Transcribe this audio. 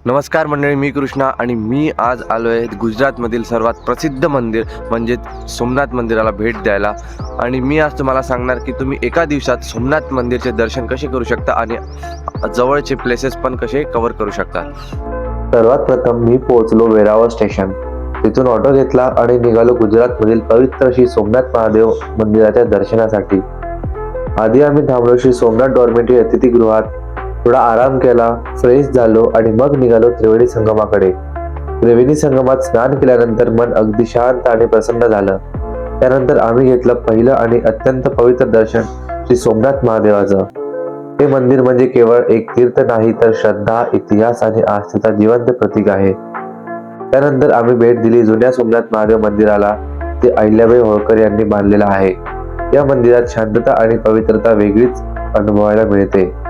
नमस्कार मंडळी, मी कृष्णा आणि मी आज आलो आहे गुजरातमधील सर्वात प्रसिद्ध मंदिर म्हणजे सोमनाथ मंदिराला भेट द्यायला. आणि मी आज तुम्हाला सांगणार की तुम्ही एका दिवसात सोमनाथ मंदिरचे दर्शन कसे करू शकता आणि जवळचे प्लेसेस पण कसे कव्हर करू शकता. सर्वात प्रथम मी पोहोचलो वेरावळ स्टेशन. तिथून ऑटो घेतला आणि निघालो गुजरातमधील पवित्र श्री सोमनाथ महादेव मंदिराच्या दर्शनासाठी. आधी आम्ही थांबलो श्री सोमनाथ डॉर्मेटरी अतिथीगृहात, थोडा आराम केला, फ्रेश झालो आणि मग निघालो त्रिवेणी संगमाकडे. त्रिवेणी संगमात स्नान केल्यानंतर मन अगदी शांत आणि प्रसन्न झालं. त्यानंतर आम्ही घेतलं पहिलं आणि अत्यंत पवित्र दर्शन श्री सोमनाथ महादेवाचं. हे मंदिर म्हणजे केवळ एक तीर्थ नाही, तर श्रद्धा, इतिहास आणि आस्थेचा जिवंत प्रतीक आहे. त्यानंतर आम्ही भेट दिली जुन्या सोमनाथ महादेव मंदिराला. ते अहिल्याबाई होळकर यांनी बांधलेलं आहे. या मंदिरात शांतता आणि पवित्रता वेगळीच अनुभवायला मिळते.